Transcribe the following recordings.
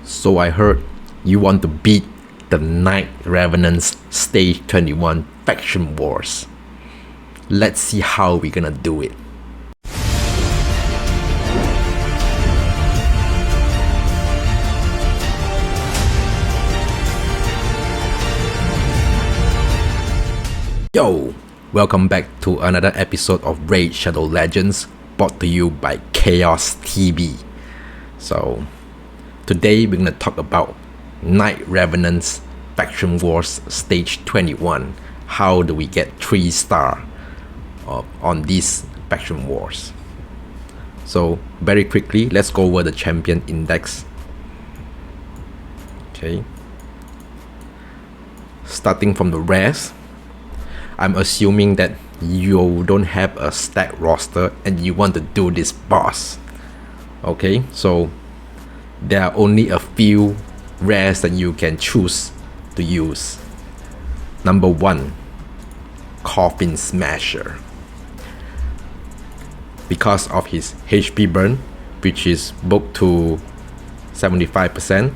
So I heard you want to beat the Night Revenants Stage 21 Faction Wars. Let's see how we're gonna do it. Yo! Welcome back to another episode of Raid Shadow Legends, brought to you by Chaos TV. So, today we're gonna talk about Night Revenants Faction Wars Stage 21. How do we get 3-star on these Faction Wars? So, very quickly, let's go over the champion index. Okay. Starting from the REVS. I'm assuming that you don't have a stacked roster and you want to do this boss. Okay, so there are only a few rares that you can choose to use. Number 1, Coffin Smasher. Because of his HP burn, which is booked to 75%.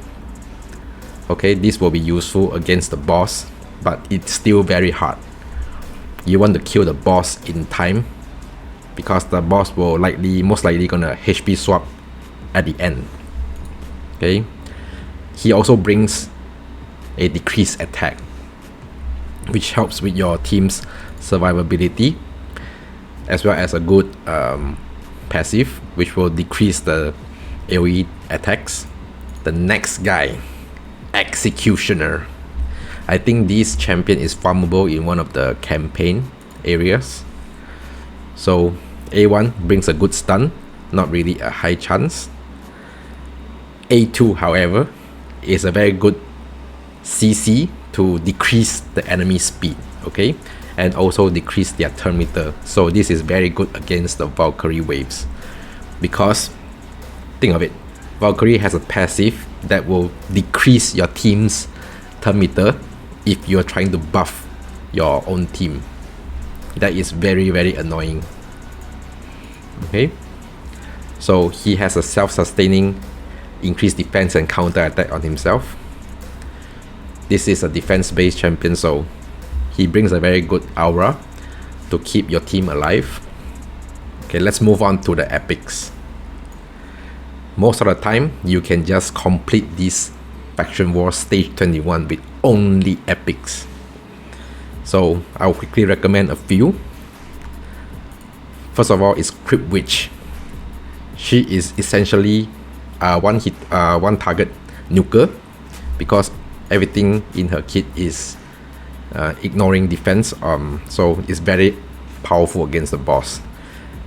Okay, this will be useful against the boss, but it's still very hard. You want to kill the boss in time because the boss will most likely gonna HP swap at the end. Okay, he also brings a decreased attack, which helps with your team's survivability, as well as a good passive, which will decrease the AoE attacks. The next guy, Executioner. I think this champion is farmable in one of the campaign areas. So A1 brings a good stun, not really a high chance. A2, however, is a very good CC to decrease the enemy speed, okay, and also decrease their turn meter. So this is very good against the Valkyrie waves, because think of it, Valkyrie has a passive that will decrease your team's turn meter if you're trying to buff your own team. That is very annoying. Okay, so he has a self-sustaining increased defense and counter attack on himself. This is a defense-based champion, so he brings a very good aura to keep your team alive. Okay, let's move on to the epics. Most of the time, you can just complete this Faction War Stage 21 with only epics. So I'll quickly recommend a few. First of all is Crypt Witch. She is essentially one target nuker, because everything in her kit is ignoring defense, so it's very powerful against the boss.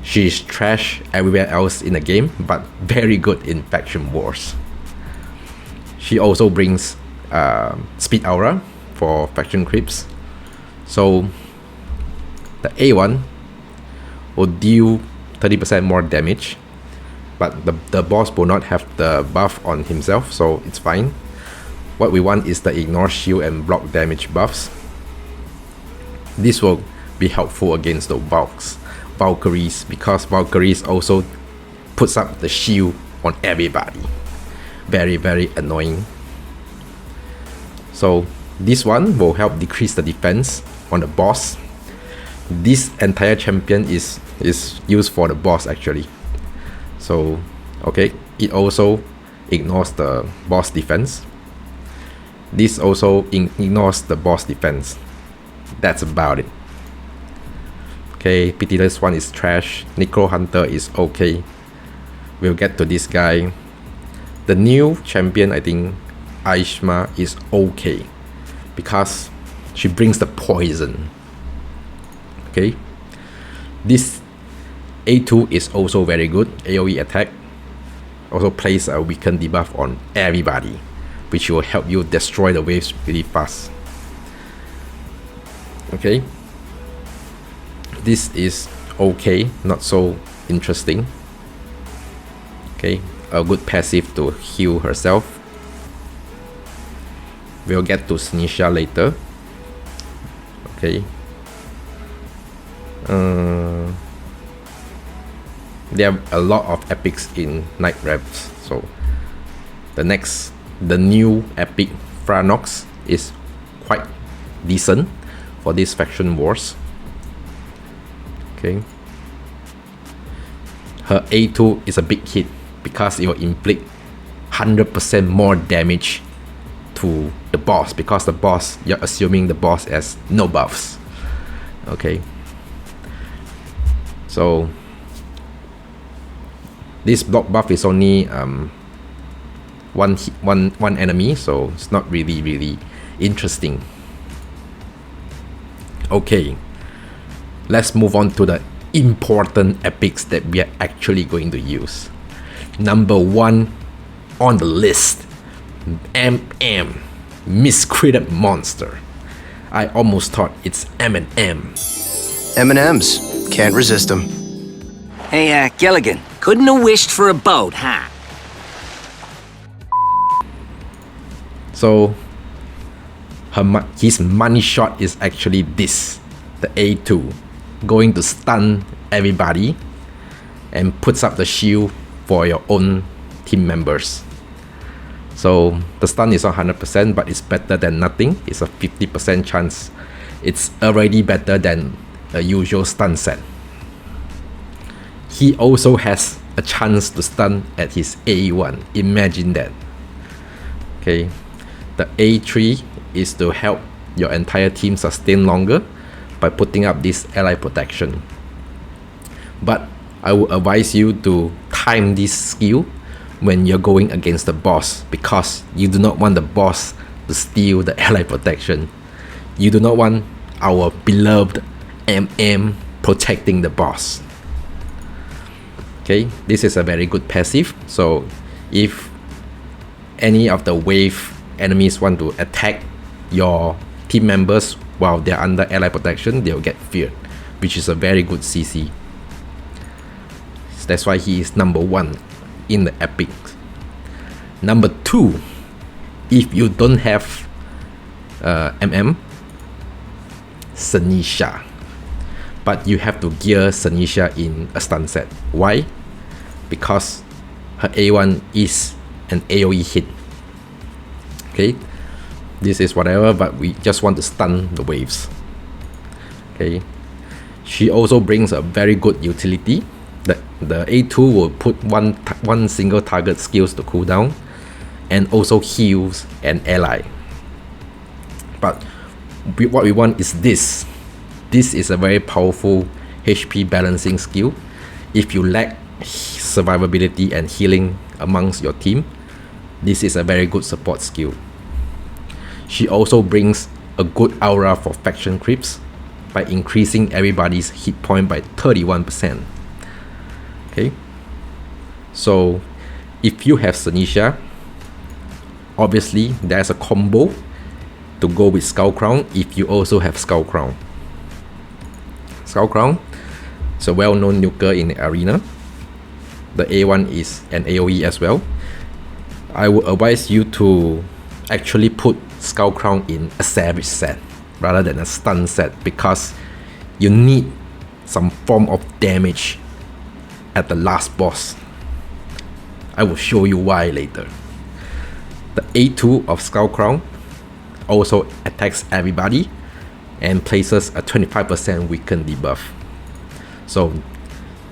She is trash everywhere else in the game, but very good in Faction Wars. She also brings speed aura for Faction Crypts. So the A1 will deal 30% more damage, but the boss will not have the buff on himself, so it's fine. What we want is the ignore shield and block damage buffs. This will be helpful against the Valkyries, because Valkyries also puts up the shield on everybody. Very annoying. So this one will help decrease the defense on the boss. This entire champion is used for the boss actually. So okay, it also ignores the boss defense. This also ignores the boss defense. That's about it. Okay, Pitiless one is trash. Necro Hunter is okay. We'll get to this guy. The new champion, I think Aishma, is okay because she brings the poison. Okay, this A2 is also very good. AoE attack also plays a weaken debuff on everybody, which will help you destroy the waves really fast. Okay, this is okay, not so interesting. Okay, a good passive to heal herself. We'll get to Sinisha later. Okay. There are a lot of epics in Night REVS, so the next the new epic Franox is quite decent for this faction wars. Okay. Her A2 is a big hit because it will inflict 100% more damage to the boss, because the boss, you're assuming the boss has no buffs. Okay. So this block buff is only one enemy, so it's not really interesting. Okay, let's move on to the important epics that we are actually going to use. Number 1 on the list, Miscreant Monster. I almost thought it's M&M. M&Ms. Can't resist them. Hey, Gilligan, couldn't have wished for a boat, huh? So his money shot is actually this, the A2, going to stun everybody and puts up the shield for your own team members. So the stun is not 100%, but it's better than nothing. It's a 50% chance. It's already better than a usual stun set. He also has a chance to stun at his A1. Imagine that. Okay, the A3 is to help your entire team sustain longer by putting up this ally protection. But I would advise you to time this skill when you're going against the boss, because you do not want the boss to steal the ally protection. You do not want our beloved MM protecting the boss. Okay, this is a very good passive. So if any of the wave enemies want to attack your team members while they're under ally protection, they'll get feared, which is a very good CC. That's why he is number 1 in the epic. Number 2, if you don't have MM, Senisha, but you have to gear Senisha in a stun set. Why? Because her A1 is an AoE hit. Okay, this is whatever, but we just want to stun the waves. Okay, she also brings a very good utility. The A2 will put one single target skills to cooldown and also heals an ally. But what we want is this. This is a very powerful HP balancing skill. If you lack survivability and healing amongst your team, this is a very good support skill. She also brings a good aura for Faction Crypts by increasing everybody's hit point by 31%. Okay, so if you have Senisha, obviously there's a combo to go with Skull Crown if you also have Skull Crown. Skull Crown is a well-known nuker in the arena. The A1 is an AoE as well. I would advise you to actually put Skull Crown in a Savage set rather than a stun set, because you need some form of damage at the last boss. I will show you why later. The A2 of Skull Crown also attacks everybody and places a 25% weaken debuff. So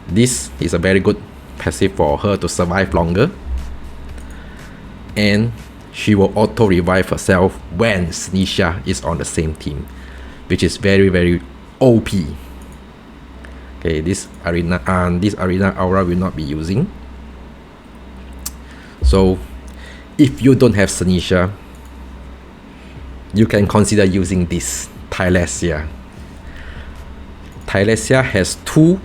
this is a very good passive for her to survive longer, and she will auto revive herself when Senisha is on the same team, which is very OP. Okay, this arena aura will not be using. So if you don't have Senisha, you can consider using this Tylesia. Tylesia has two,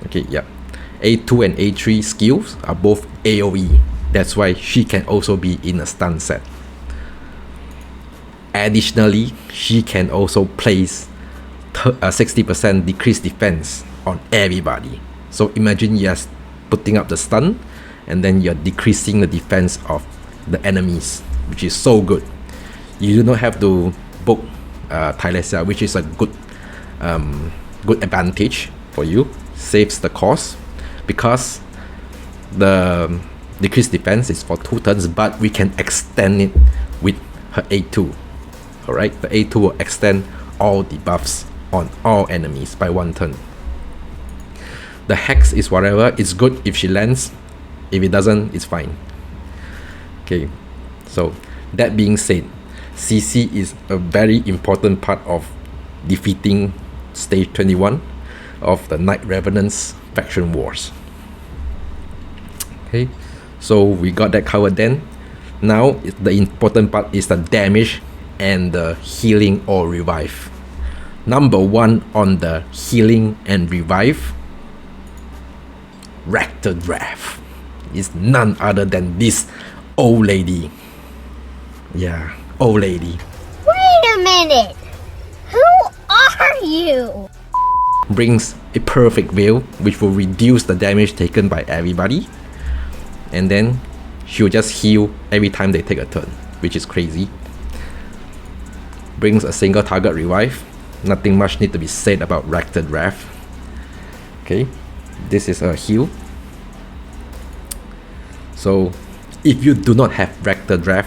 A2 and A3 skills are both AoE. That's why she can also be in a stun set. Additionally, she can also place 60% decreased defense on everybody. So imagine you're putting up the stun and then you're decreasing the defense of the enemies, which is so good. You do not have to book Tylesia, which is a good advantage for you. Saves the cost, because the decrease defense is for 2 turns, but we can extend it with her A2. Alright, the A2 will extend all debuffs on all enemies by 1 turn. The Hex is whatever, it's good if she lands. If it doesn't, it's fine. Okay, so that being said, CC is a very important part of defeating stage 21 of the Night Revenant's Faction Wars. Okay, so we got that covered then. Now the important part is the damage and the healing or revive. Number 1 on the healing and revive, REVS, is none other than this old lady. Yeah, old lady. Wait a minute! Who are you? Brings a perfect veil which will reduce the damage taken by everybody, and then she'll just heal every time they take a turn, which is crazy. Brings a single target revive. Nothing much need to be said about REVS. Okay, this is a heal. So if you do not have REVS,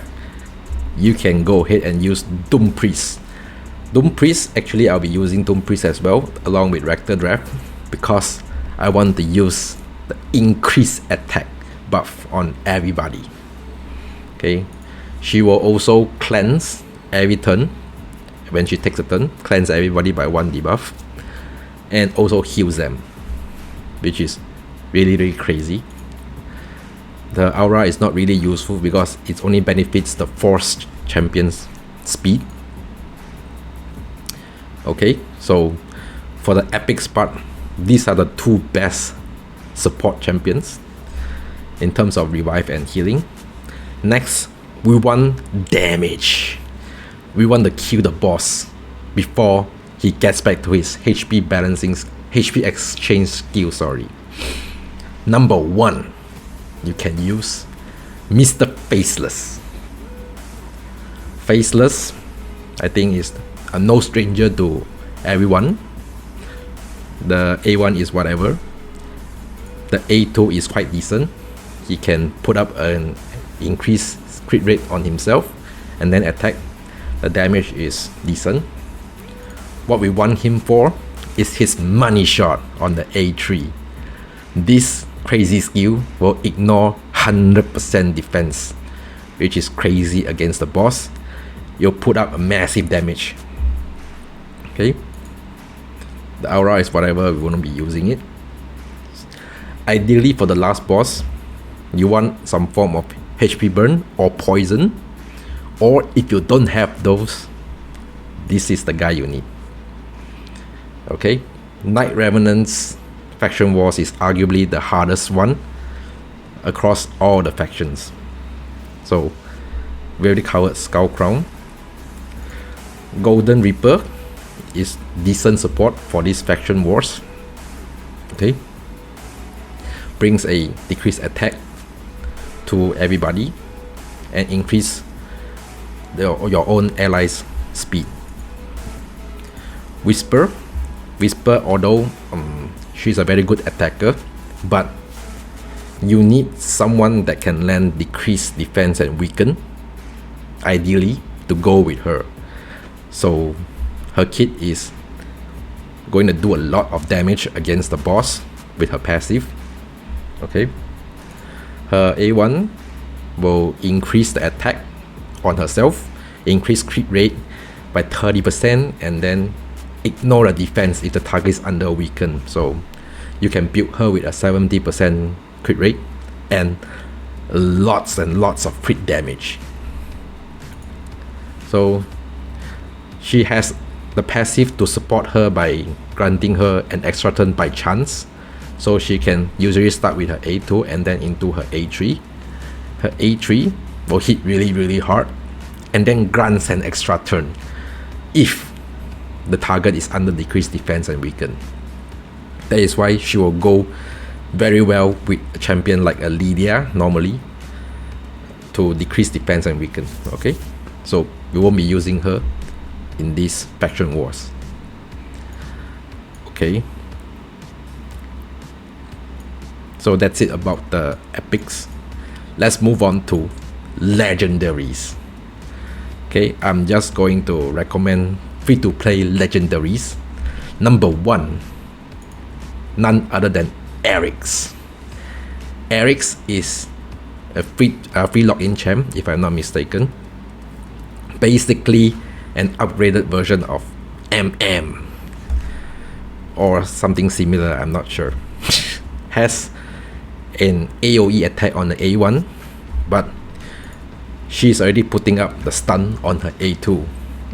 you can go ahead and use Doom Priest. Doom Priest, actually I'll be using Doom Priest as well along with REVS because I want to use the increased attack buff on everybody. Okay, she will also cleanse every turn. When she takes a turn, cleanse everybody by 1 debuff, and also heals them, which is really crazy. The aura is not really useful because it only benefits the force champion's speed. Okay, so for the epics part, these are the 2 best support champions in terms of revive and healing. Next, we want damage. We want to kill the boss before he gets back to his HP balancing, HP exchange skill, Number 1, you can use Mr. Faceless. Faceless, I think, is no stranger to everyone. The A1 is whatever. The A2 is quite decent. He can put up an increased crit rate on himself and then attack. The damage is decent. What we want him for is his money shot on the A3. This crazy skill will ignore 100% defense, which is crazy against the boss. You'll put up a massive damage. Okay, the aura is whatever, we won't be using it. Ideally for the last boss, you want some form of HP burn or poison, or if you don't have those, this is the guy you need. Okay, Night Revenant's Faction Wars is arguably the hardest one across all the factions. So we already covered Skull Crown. Golden Reaper is decent support for these Faction Wars. Okay, brings a decreased attack to everybody and increase your own allies' speed. Whisper, although she's a very good attacker, but you need someone that can land decreased defense and weaken, ideally, to go with her. So her kit is going to do a lot of damage against the boss with her passive. Okay, her A1 will increase the attack on herself, increase crit rate by 30%, and then ignore the defense if the target is under weaken. So you can build her with a 70% crit rate and lots and lots of crit damage. So she has the passive to support her by granting her an extra turn by chance. So she can usually start with her A2 and then into her A3. Her A3 will hit really hard and then grants an extra turn if the target is under decreased defense and weaken. That is why she will go very well with a champion like a Lydia normally to decrease defense and weaken. Okay, so we won't be using her in these faction wars. Okay, so that's it about the epics. let's move on to legendaries. Okay, I'm just going to recommend free-to-play legendaries. Number 1, none other than REVS. REVS is a free login champ, if I'm not mistaken. Basically an upgraded version of MM or something similar, I'm not sure. Has an AoE attack on the A1, but she's already putting up the stun on her A2.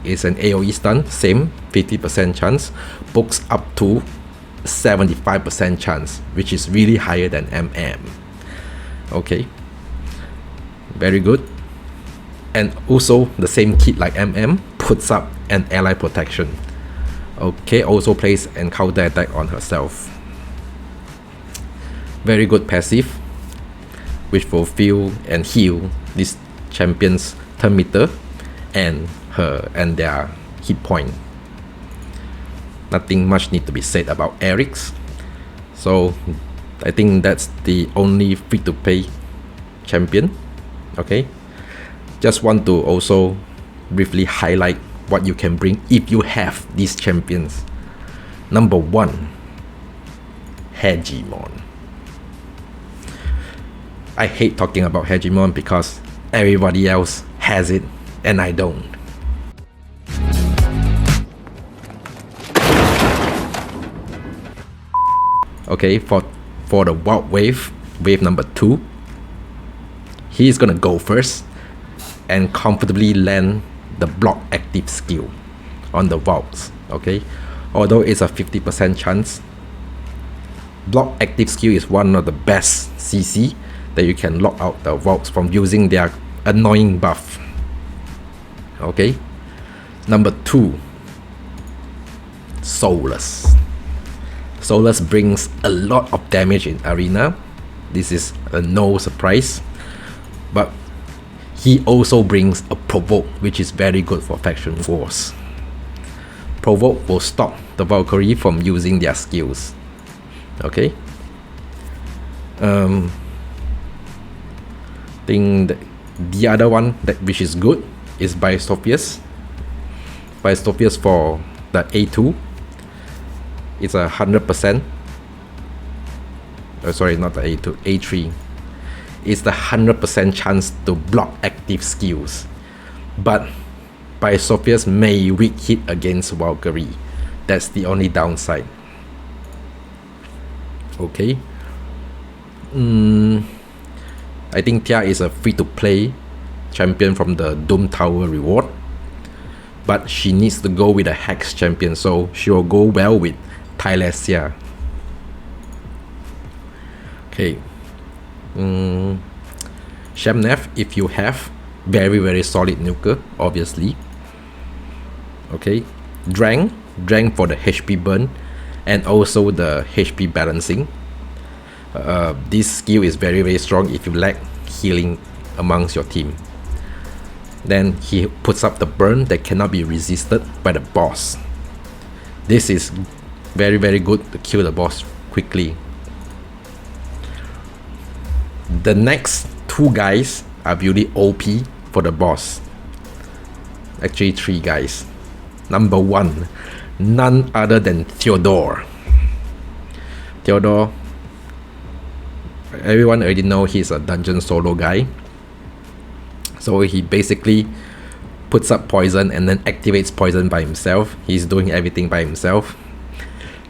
It's an AoE stun, same 50% chance, books up to 75% chance, which is really higher than MM. Okay, very good. And also the same kit like MM puts up an ally protection. Okay, also plays an counter attack on herself. Very good passive, which fulfill and heal this champion's turn meter and their hit point. Nothing much need to be said about REVS. So I think that's the only free-to-play champion. Okay, just want to also briefly highlight what you can bring if you have these champions. Number 1, Hegemon. I hate talking about Hegemon because everybody else has it and I don't. Okay, for the Wild Wave number 2, he's gonna go first and comfortably land the block active skill on the vaults. Okay, although it's a 50% chance, block active skill is one of the best CC that you can lock out the vaults from using their annoying buff. Okay, number 2, Solus. Solus brings a lot of damage in arena. This is no surprise, but he also brings a provoke, which is very good for faction wars. Provoke will stop the Valkyrie from using their skills. Okay, think that the other one which is good is Bystophius. Bystophius for the A2, it's 100%. Sorry, not the A2, A3. It's the 100% chance to block active skills, but Bystophius may weak hit against Valkyrie. That's the only downside. Okay. I think Tia is a free-to-play champion from the Doom Tower reward, but she needs to go with a Hex champion, so she will go well with Tylesia. Okay. Shamnef, if you have, very solid nuker, obviously. Okay. Drang for the HP burn and also the HP balancing. This skill is very strong if you lack healing amongst your team. Then he puts up the burn that cannot be resisted by the boss. This is very good to kill the boss quickly. The next 2 guys are really OP for the boss. Actually 3 guys. Number 1, none other than Theodore. Theodore, everyone already know he's a dungeon solo guy. So he basically puts up poison and then activates poison by himself. He's doing everything by himself.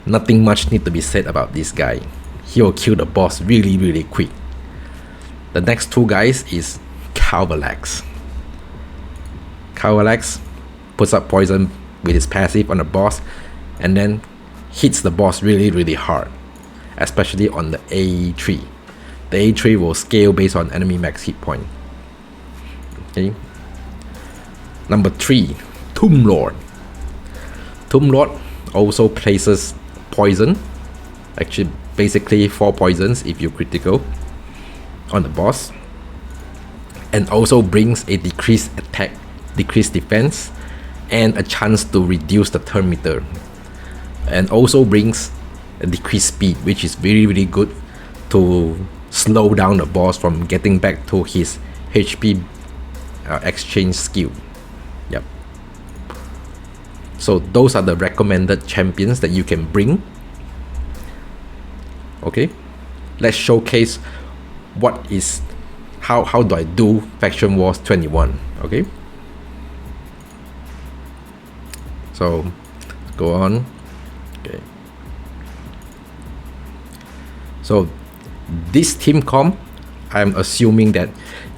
Nothing much need to be said about this guy. He will kill the boss really quick. The next 2 guys is Calvalax. Calvalax puts up poison with his passive on the boss and then hits the boss really hard, especially on the A3. The A3 will scale based on enemy max hit point. Okay. Number 3, Tomb Lord. Tomb Lord also places poison, actually basically 4 poisons if you critical on the boss, and also brings a decreased attack, decreased defense, and a chance to reduce the turn meter, and also brings a decreased speed, which is really good to slow down the boss from getting back to his HP exchange skill. Yep. So those are the recommended champions that you can bring. Okay, let's showcase what is how do I do Faction Wars 21. Okay, so go on. Okay, so this team comp, I'm assuming that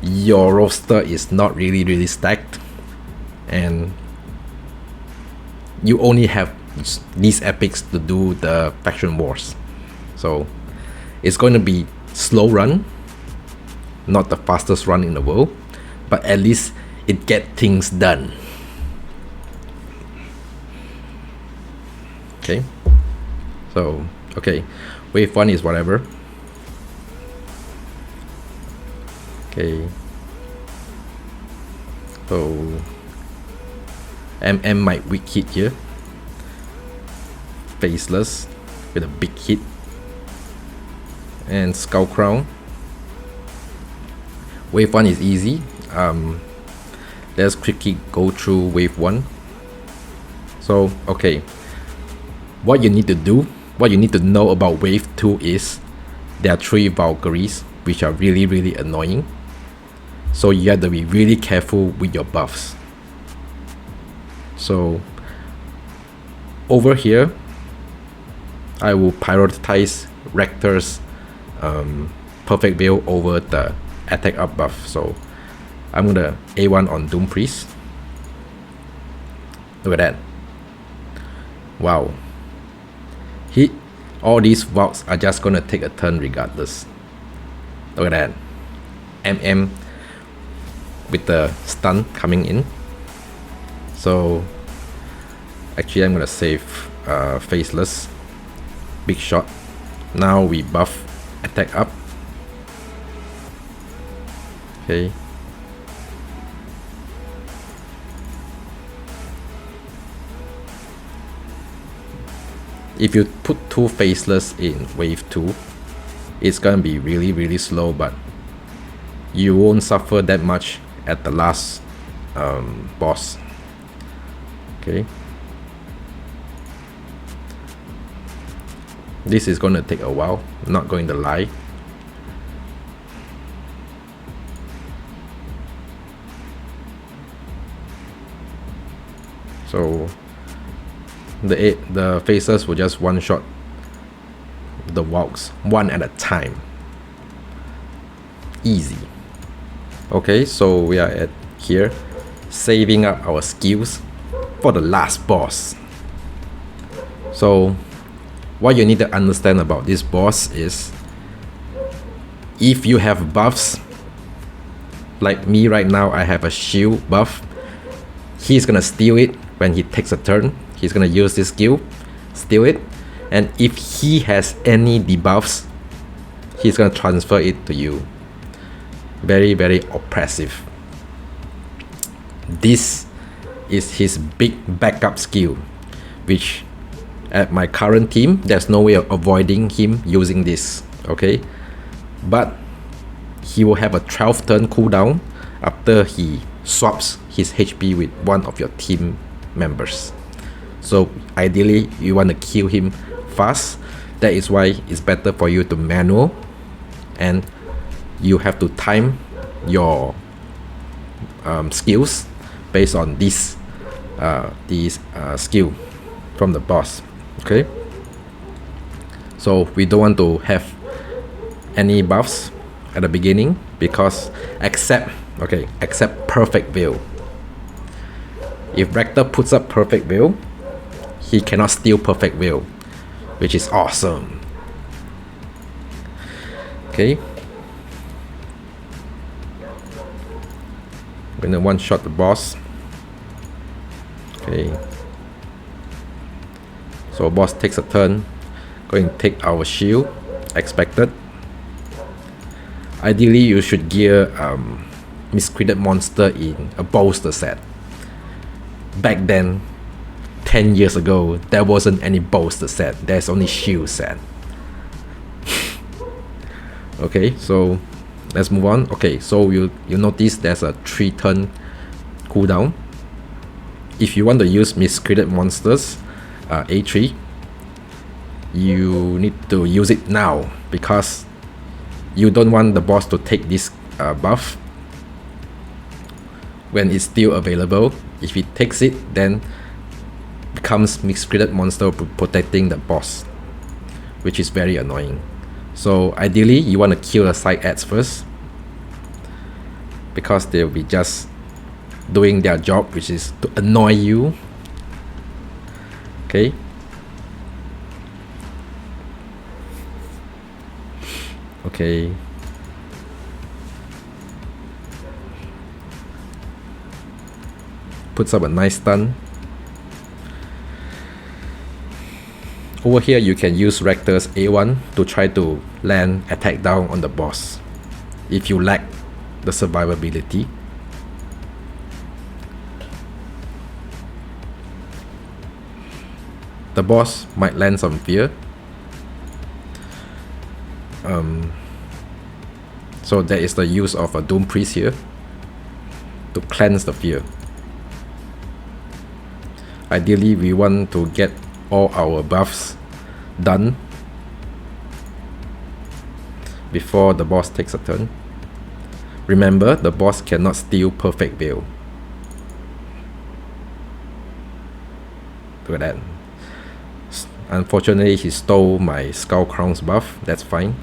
your roster is not really stacked and you only have these epics to do the Faction Wars. So it's going to be slow run, not the fastest run in the world, but at least it get things done. Okay, so okay, wave 1 is whatever. Okay, so MM might weak hit here, faceless with a big hit, and skull crown. Wave 1 is easy. Let's quickly go through wave 1. So okay, what you need to do, what you need to know about wave 2 is there are 3 Valkyries which are really annoying. So you have to be really careful with your buffs. So over here, I will prioritize Rector's perfect veil over the attack up buff. So I'm gonna A1 on Doom Priest. Look at that. Wow. All these vaults are just gonna take a turn regardless. Look at that. MM with the stun coming in. So actually I'm gonna save faceless, big shot. Now we buff attack up. Okay, if you put 2 faceless in wave 2, it's gonna be really slow, but you won't suffer that much at the last boss. Okay, this is gonna take a while, not going to lie. So the faces will just one shot the walks one at a time. Easy. Okay, so we are at here, saving up our skills for the last boss. So what you need to understand about this boss is, if you have buffs, like me right now, I have a shield buff, he's gonna steal it when he takes a turn. He's gonna use this skill, steal it, and if he has any debuffs, he's gonna transfer it to you. Very oppressive. This is his big backup skill, which at my current team there's no way of avoiding him using this. Okay, but he will have a 12 turn cooldown after he swaps his HP with one of your team members. So ideally you want to kill him fast. That is why it's better for you to manual, and you have to time your skills based on these skill from the boss. Okay, so we don't want to have any buffs at the beginning, because except perfect veil. If Rector puts up perfect veil, he cannot steal perfect veil, which is awesome. Okay, I'm gonna one shot the boss. Okay, so boss takes a turn, going to take our shield, expected. Ideally you should gear Miscreated Monster in a bolster set. Back then, 10 years ago, there wasn't any bolster set, there's only shield set. Okay, so let's move on. Okay, so you notice there's a 3-turn cooldown. If you want to use miscreated monsters, A3, you need to use it now because you don't want the boss to take this buff when it's still available. If he takes it, then becomes miscreated monster protecting the boss, which is very annoying. So ideally you want to kill the side ads first, because they'll be just doing their job, which is to annoy you. Okay, okay, puts up a nice stun. Over here you can use Rector's A1 to try to land attack down on the boss if you lack the survivability. The boss might land some fear, so there is the use of a Doom Priest here to cleanse the fear. Ideally we want to get all our buffs done before the boss takes a turn. Remember, the boss cannot steal Perfect Veil. Look at that. Unfortunately, he stole my Skull Crown's buff. That's fine.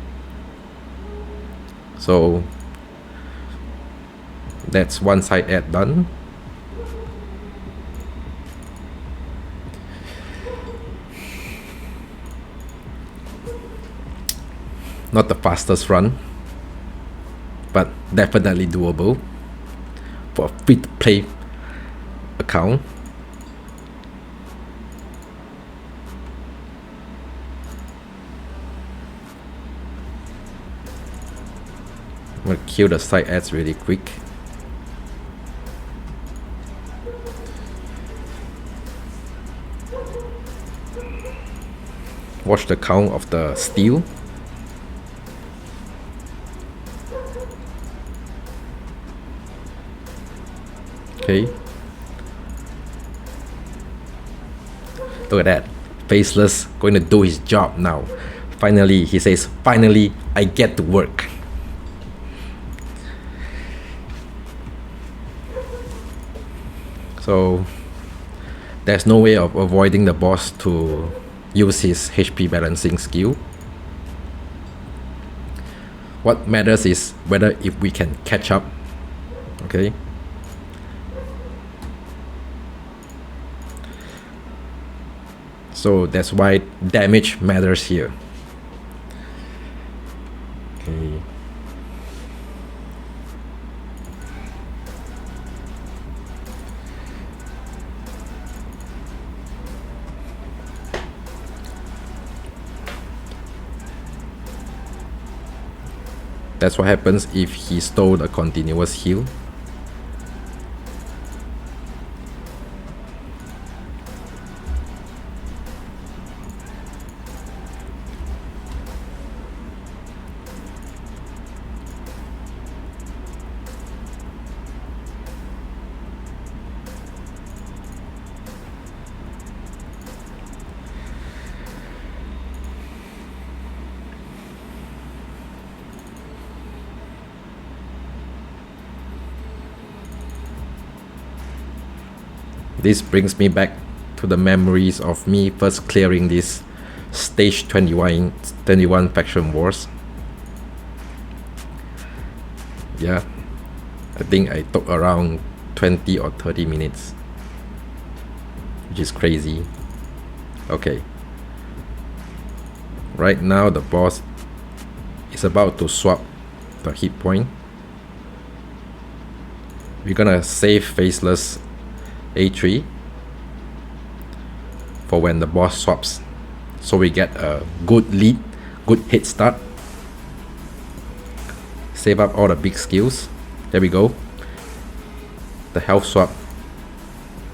So that's one side ad done. Not the fastest run, but definitely doable for a free-to-play account. I'm gonna kill the side ads really quick. Watch the count of the steal. Okay. Look at that. Faceless going to do his job now. Finally, he says, finally, I get to work. So there's no way of avoiding the boss to use his HP balancing skill. What matters is whether if we can catch up. Okay. So that's why damage matters here. Okay. That's what happens if he stole a continuous heal. This brings me back to the memories of me first clearing this stage 21 faction wars. Yeah, I think I took around 20 or 30 minutes, which is crazy. Okay, right now the boss is about to swap the hit point. We're gonna save Faceless A3 for when the boss swaps, so we get a good lead, good head start. Save up all the big skills. There we go. The health swap.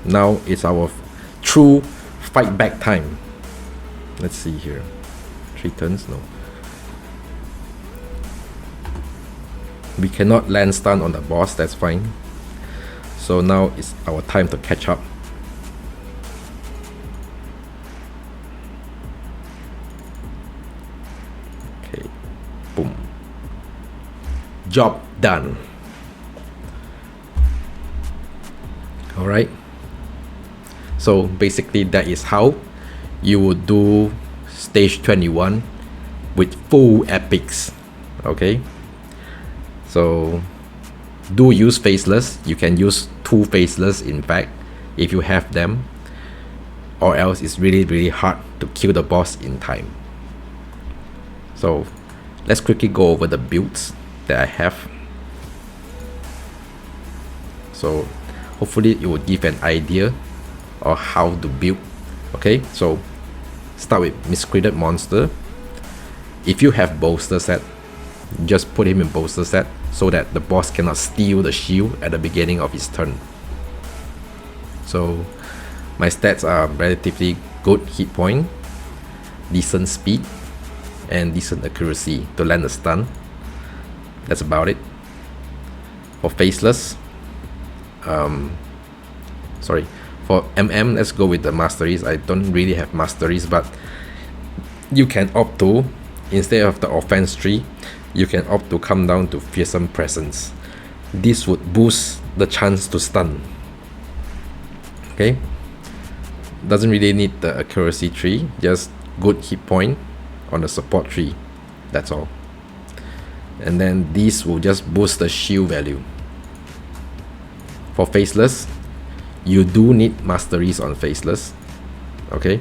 Now it's our true fight back time. Let's see here. 3 turns? No. We cannot land stun on the boss, that's fine. So now it's our time to catch up. Okay, boom. Job done. Alright. So basically that is how you would do stage 21 with full epics. Okay. So do use faceless. You can use 2 faceless in fact if you have them, or else it's really hard to kill the boss in time. So let's quickly go over the builds that I have. So hopefully it will give an idea of how to build. Okay, so start with Miscreated Monster. If you have bolster set, just put him in bolster set so that the boss cannot steal the shield at the beginning of his turn. So my stats are relatively good hit point, decent speed, and decent accuracy to land a stun. That's about it. For faceless, for MM, let's go with the masteries. I don't really have masteries, but you can opt to, instead of the offense tree, you can opt to come down to fearsome presence. This would boost the chance to stun. Okay, doesn't really need the accuracy tree, just good hit point on the support tree, that's all. And then this will just boost the shield value. For faceless, you do need masteries on faceless. Okay,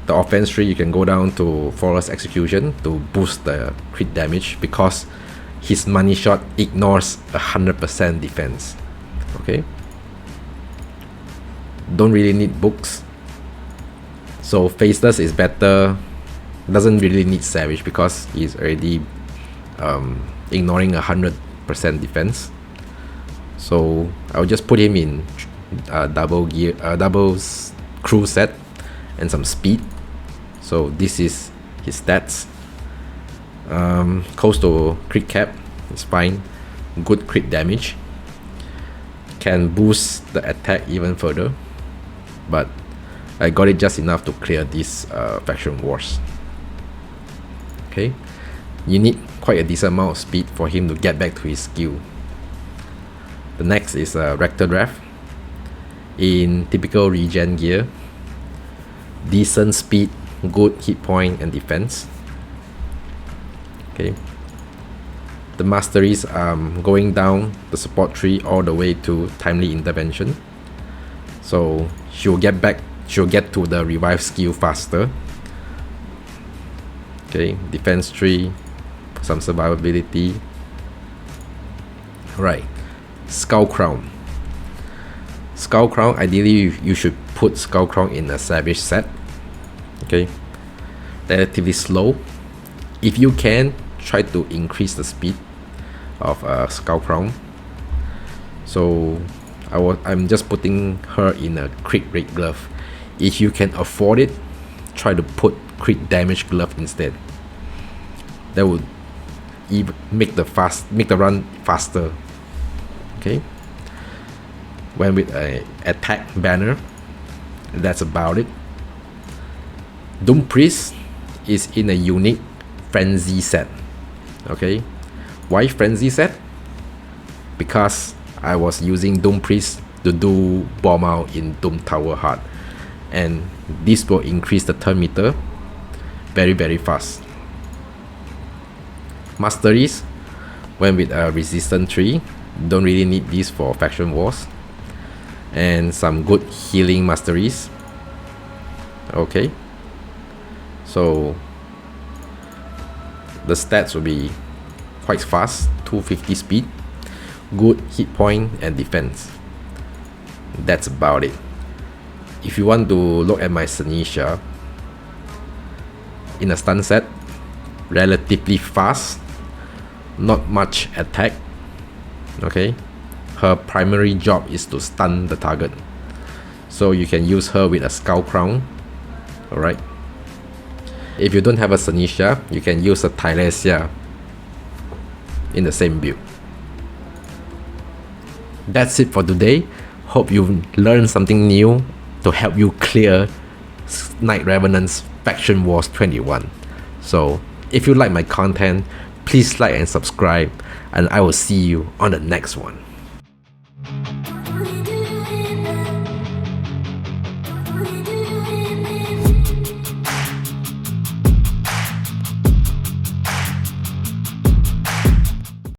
the offense tree, you can go down to Forest Execution to boost the crit damage because his money shot ignores 100% defense. Okay, don't really need books, so faceless is better. Doesn't really need Savage because he's already ignoring 100% defense. So I'll just put him in double crew set and some speed. So this is his stats. Close to crit cap, it's fine. Good crit damage. Can boost the attack even further, but I got it just enough to clear this faction wars. Okay, you need quite a decent amount of speed for him to get back to his skill. The next is Rector Draft. In typical regen gear, decent speed, good hit point and defense. Okay, the masteries going down the support tree all the way to timely intervention, so she'll get to the revive skill faster. Okay, defense tree, some survivability. Right, Skull Crown. Skull Crown, ideally you should put Skull Crown in a Savage set. Okay, relatively slow. If you can, try to increase the speed of Skull Crown. So I'm just putting her in a crit rate glove. If you can afford it, try to put crit damage glove instead. That would make the run faster. Okay, when with a attack banner, that's about it. Doom Priest is in a unique frenzy set. Okay, why frenzy set? Because I was using Doom Priest to do bomb out in Doom Tower Heart, and this will increase the turn meter very fast. Masteries, when with a resistant tree, don't really need this for faction wars, and some good healing masteries. Okay, so the stats will be quite fast, 250 speed, good hit point and defense. That's about it. If you want to look at my Senisha, in a stun set, relatively fast, not much attack. Okay, her primary job is to stun the target, so you can use her with a Skull Crown. Alright, if you don't have a Senisha, you can use a Tylesia. in the same build. That's it for today. Hope you've learned something new to help you clear Night Revenant's Faction Wars 21. So if you like my content, please like and subscribe, and I will see you on the next one.